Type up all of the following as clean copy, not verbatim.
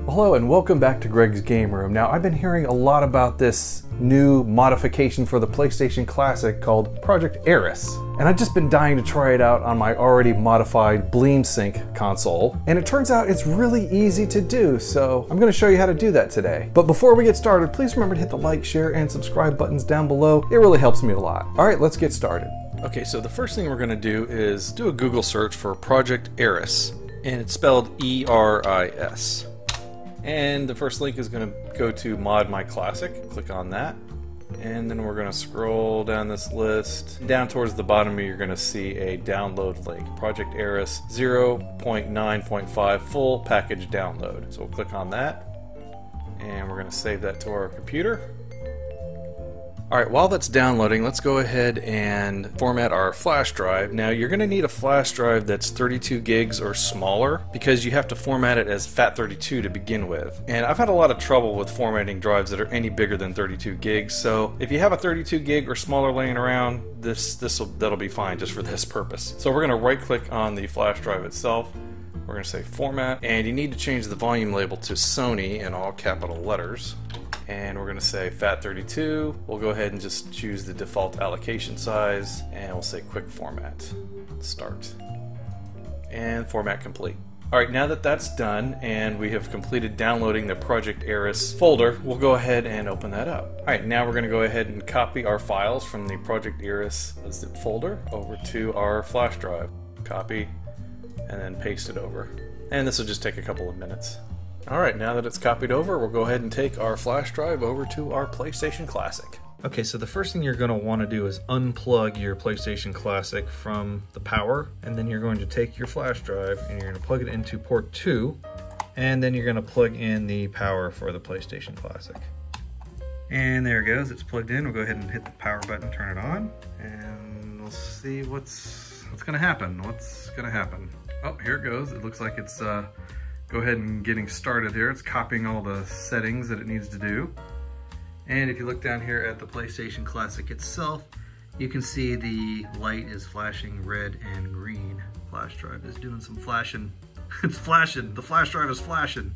Hello and welcome back to Greg's Game Room. Now, I've been hearing a lot about this new modification for the PlayStation Classic called Project Eris. And I've just been dying to try it out on my already modified BleemSync console. And it turns out it's really easy to do, so I'm gonna show you how to do that today. But before we get started, please remember to hit the like, share, and subscribe buttons down below. It really helps me a lot. All right, let's get started. Okay, so the first thing we're gonna do is do a Google search for Project Eris. And it's spelled E-R-I-S. And the first link is going to go to Mod My Classic. Click on that. And then we're going to scroll down this list. Down towards the bottom, you're going to see a download link. Project Eris 0.9.5 full package download. So we'll click on that. And we're going to save that to our computer. Alright, while that's downloading, let's go ahead and format our flash drive. Now, you're going to need a flash drive that's 32 gigs or smaller because you have to format it as FAT32 to begin with. And I've had a lot of trouble with formatting drives that are any bigger than 32 gigs, so if you have a 32 gig or smaller laying around, that'll be fine just for this purpose. So we're going to right-click on the flash drive itself. We're going to say Format, and you need to change the volume label to Sony in all capital letters. And we're going to say FAT32. We'll go ahead and just choose the default allocation size, and we'll say Quick Format. Start. And Format Complete. Alright, now that that's done, and we have completed downloading the Project Eris folder, we'll go ahead and open that up. Alright, now we're going to go ahead and copy our files from the Project Eris zip folder over to our flash drive. Copy, and then paste it over. And this will just take a couple of minutes. Alright, now that it's copied over, we'll go ahead and take our flash drive over to our PlayStation Classic. Okay, so the first thing you're going to want to do is unplug your PlayStation Classic from the power, and then you're going to take your flash drive and you're going to plug it into port 2, and then you're going to plug in the power for the PlayStation Classic. And there it goes, it's plugged in. We'll go ahead and hit the power button, turn it on, and we'll see what's going to happen. What's going to happen? Oh, here it goes. It looks like it's go ahead and getting started here. It's copying all the settings that it needs to do. And if you look down here at the PlayStation Classic itself, you can see the light is flashing red and green. Flash drive is doing some flashing. It's flashing. The flash drive is flashing.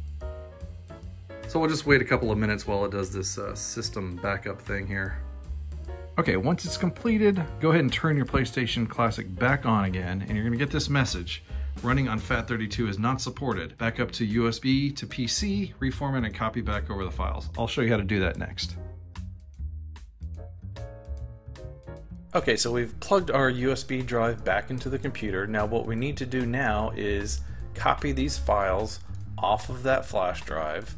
So we'll just wait a couple of minutes while it does this system backup thing here. Okay, once it's completed, go ahead and turn your PlayStation Classic back on again, and you're gonna get this message. Running on FAT32 is not supported. Back up to USB to PC, reformat and copy back over the files. I'll show you how to do that next. Okay, so we've plugged our USB drive back into the computer. Now what we need to do now is copy these files off of that flash drive.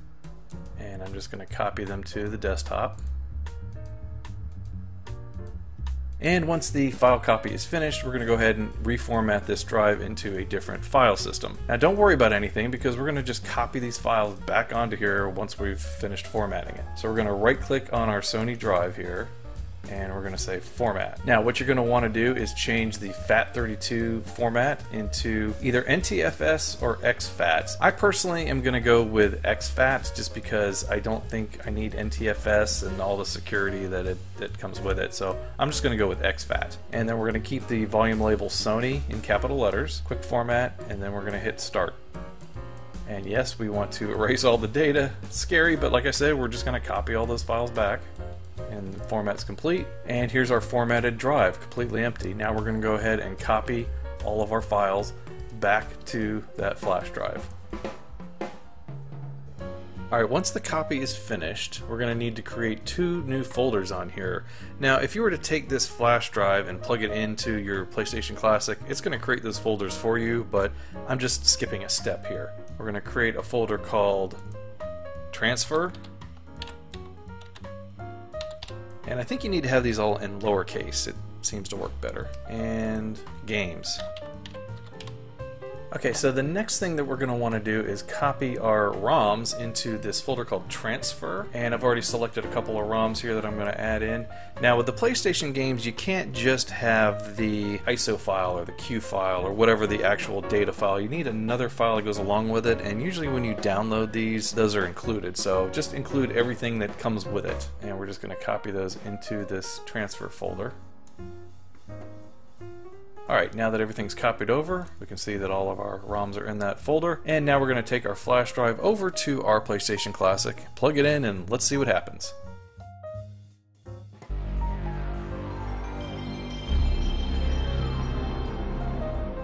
And I'm just going to copy them to the desktop. And once the file copy is finished, we're going to go ahead and reformat this drive into a different file system. Now don't worry about anything because we're going to just copy these files back onto here once we've finished formatting it. So we're going to right click on our Sony drive here, and we're going to say Format. Now what you're going to want to do is change the FAT32 format into either NTFS or exFAT. I personally am going to go with exFAT just because I don't think I need NTFS and all the security that comes with it. So I'm just going to go with exFAT. And then we're going to keep the volume label Sony in capital letters, Quick Format, and then we're going to hit Start. And yes, we want to erase all the data. It's scary, but like I said, we're just going to copy all those files back. And the format's complete. And here's our formatted drive, completely empty. Now we're going to go ahead and copy all of our files back to that flash drive. Alright, once the copy is finished, we're going to need to create 2 new folders on here. Now, if you were to take this flash drive and plug it into your PlayStation Classic, it's going to create those folders for you, but I'm just skipping a step here. We're going to create a folder called Transfer. And I think you need to have these all in lowercase. It seems to work better. And Games. Okay, so the next thing that we're going to want to do is copy our ROMs into this folder called Transfer. And I've already selected a couple of ROMs here that I'm going to add in. Now with the PlayStation games, you can't just have the ISO file or the Q file or whatever the actual data file. You need another file that goes along with it, and usually when you download these, those are included. So just include everything that comes with it. And we're just going to copy those into this Transfer folder. Alright, now that everything's copied over, we can see that all of our ROMs are in that folder. And now we're going to take our flash drive over to our PlayStation Classic, plug it in, and let's see what happens.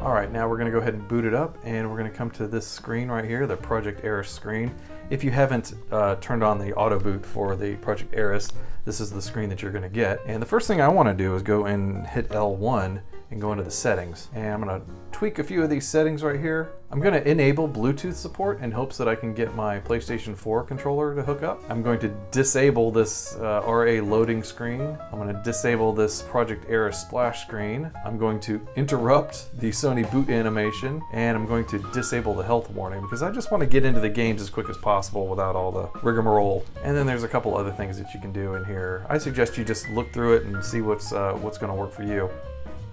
Alright, now we're going to go ahead and boot it up, and we're going to come to this screen right here, the Project Eris screen. If you haven't turned on the auto boot for the Project Eris, this is the screen that you're going to get. And the first thing I want to do is go and hit L1 and go into the settings. And I'm going to tweak a few of these settings right here. I'm going to enable Bluetooth support in hopes that I can get my PlayStation 4 controller to hook up. I'm going to disable this RA loading screen. I'm going to disable this Project Eris splash screen. I'm going to interrupt the Sony boot animation, and I'm going to disable the health warning because I just want to get into the games as quick as possible without all the rigmarole. And then there's a couple other things that you can do in here. I suggest you just look through it and see what's going to work for you.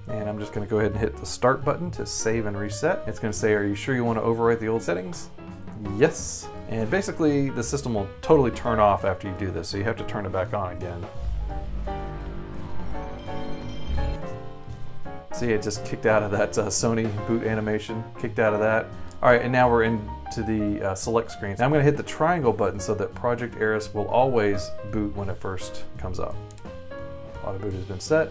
And I'm just going to go ahead and hit the start button to save and reset. It's going to say, are you sure you want to overwrite the old settings? Yes. And basically the system will totally turn off after you do this, so you have to turn it back on again. See, it just kicked out of that Sony boot animation, kicked out of that. All right, and now we're into the select screen. Now I'm going to hit the triangle button so that Project Eris will always boot when it first comes up. Auto boot has been set,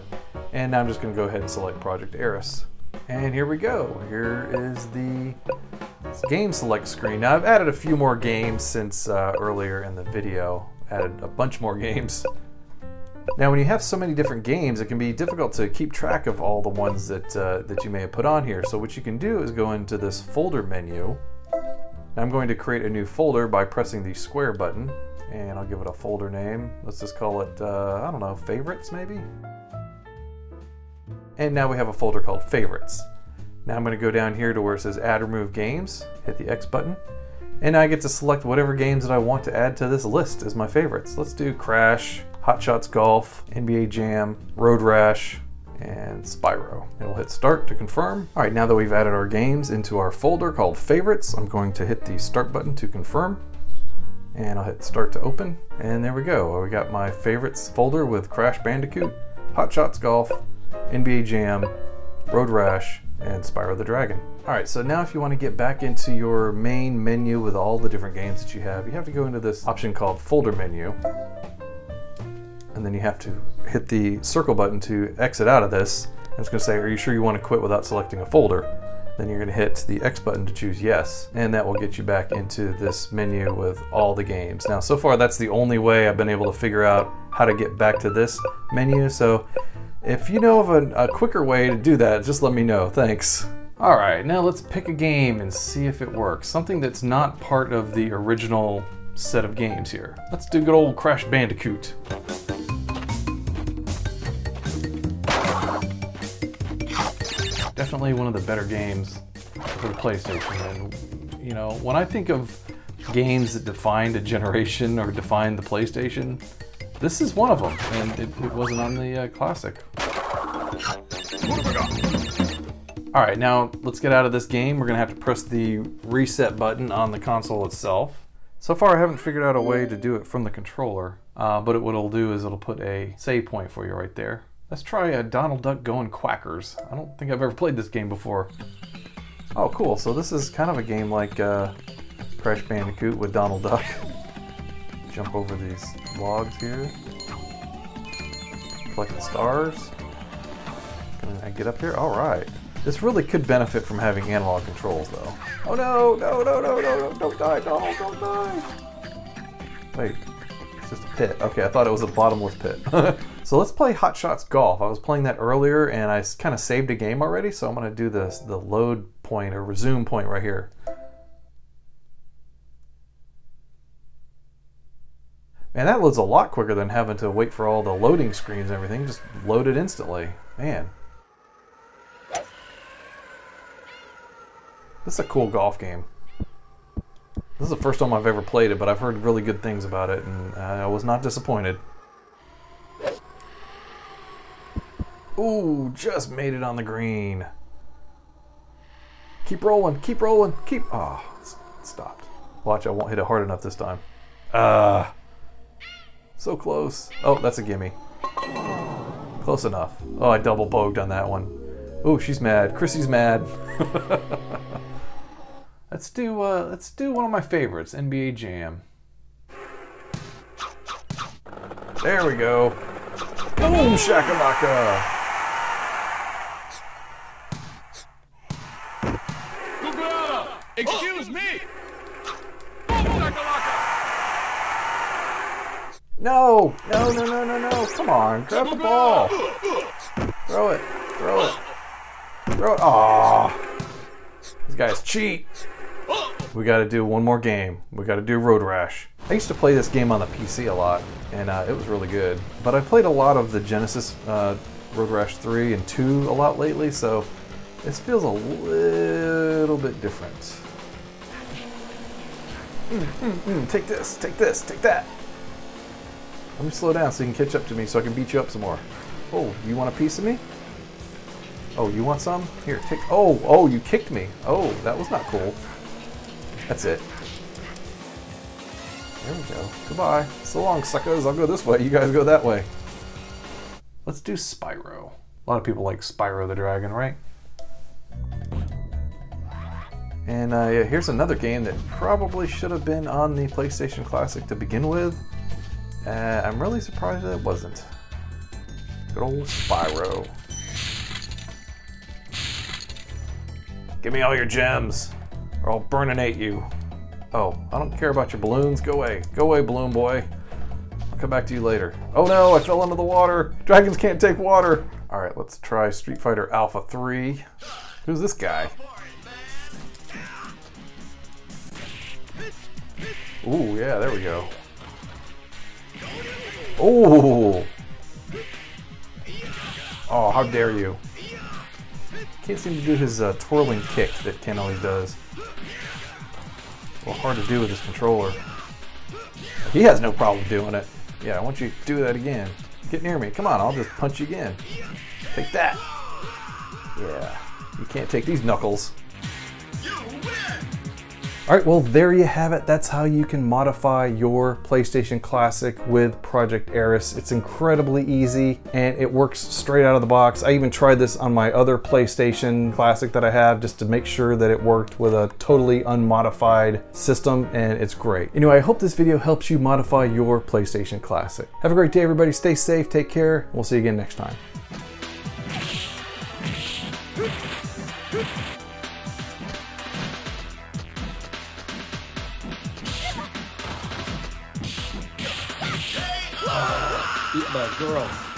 and now I'm just going to go ahead and select Project Eris. And here we go. Here is the game select screen. Now I've added a few more games since earlier in the video. Added a bunch more games. Now when you have so many different games, it can be difficult to keep track of all the ones that you may have put on here. So what you can do is go into this folder menu. I'm going to create a new folder by pressing the square button. And I'll give it a folder name. Let's just call it, I don't know, favorites maybe? And now we have a folder called favorites. Now I'm going to go down here to where it says add remove games, hit the X button, and now I get to select whatever games that I want to add to this list as my favorites. Let's do Crash, Hot Shots Golf, NBA Jam, Road Rash, and Spyro. And we'll hit start to confirm. All right, now that we've added our games into our folder called favorites, I'm going to hit the start button to confirm. And I'll hit start to open, and there we go. We got my favorites folder with Crash Bandicoot, Hot Shots Golf, NBA Jam, Road Rash, and Spyro the Dragon. All right, so now if you want to get back into your main menu with all the different games that you have to go into this option called folder menu. And then you have to hit the circle button to exit out of this. And it's going to say, are you sure you want to quit without selecting a folder? Then you're going to hit the X button to choose yes, and that will get you back into this menu with all the games. Now, so far that's the only way I've been able to figure out how to get back to this menu, so if you know of a quicker way to do that, just let me know. Thanks. All right, now let's pick a game and see if it works. Something that's not part of the original set of games here. Let's do good old Crash Bandicoot. Definitely one of the better games for the PlayStation. And you know, when I think of games that defined a generation or defined the PlayStation, this is one of them, and it wasn't on the Classic. Alright, now let's get out of this game. We're going to have to press the reset button on the console itself. So far I haven't figured out a way to do it from the controller, but what it'll do is it'll put a save point for you right there. Let's try a Donald Duck Going Quackers. I don't think I've ever played this game before. Oh, cool. So this is kind of a game like Crash Bandicoot with Donald Duck. Jump over these logs here. Collect the stars. Can I get up here? All right. This really could benefit from having analog controls, though. Oh no! No! No! No! No! No! Don't die! Donald! Don't die! Wait. It's just a pit. Okay, I thought it was a bottomless pit. So let's play Hot Shots Golf. I was playing that earlier and I kind of saved a game already, so I'm going to do the load point or resume point right here. Man, that loads a lot quicker than having to wait for all the loading screens and everything. Just load it instantly. Man. This is a cool golf game. This is the first time I've ever played it, but I've heard really good things about it, and I was not disappointed. Ooh, just made it on the green. Keep rolling, keep rolling, keep... Oh, it stopped. Watch, I won't hit it hard enough this time. So close. Oh, that's a gimme. Close enough. Oh, I double boged on that one. Oh, she's mad. Chrissy's mad. Let's do one of my favorites, NBA Jam. There we go. Boom shakalaka. Excuse me. Boom shakalaka. No, no, no, no, no, no. Come on, grab the ball. Throw it, throw it. Throw it. Aww. These guys cheat. We gotta do one more game. We gotta do Road Rash. I used to play this game on the PC a lot, and it was really good. But I played a lot of the Genesis Road Rash 3 and 2 a lot lately, so this feels a little bit different. Take this, take this, take that. Let me slow down so you can catch up to me so I can beat you up some more. Oh, you want a piece of me? Oh, you want some? Here, take. Oh, you kicked me. Oh, that was not cool. That's it. There we go. Goodbye. So long, suckers. I'll go this way. You guys go that way. Let's do Spyro. A lot of people like Spyro the Dragon, right? And yeah, here's another game that probably should have been on the PlayStation Classic to begin with. I'm really surprised that it wasn't. Good old Spyro. Give me all your gems, or I'll burninate you. Oh, I don't care about your balloons. Go away. Go away, balloon boy. I'll come back to you later. Oh no, I fell into the water. Dragons can't take water. All right, let's try Street Fighter Alpha 3. Who's this guy? Ooh, yeah, there we go. Ooh. Oh, how dare you. Can't seem to do his twirling kick that Ken always does. A little hard to do with his controller. He has no problem doing it. Yeah, I want you to do that again. Get near me. Come on, I'll just punch you again. Take that. Yeah, you can't take these knuckles. Alright, well there you have it. That's how you can modify your PlayStation Classic with Project Eris. It's incredibly easy and it works straight out of the box. I even tried this on my other PlayStation Classic that I have just to make sure that it worked with a totally unmodified system, and it's great. Anyway, I hope this video helps you modify your PlayStation Classic. Have a great day everybody, stay safe, take care, we'll see you again next time. Eat my girl.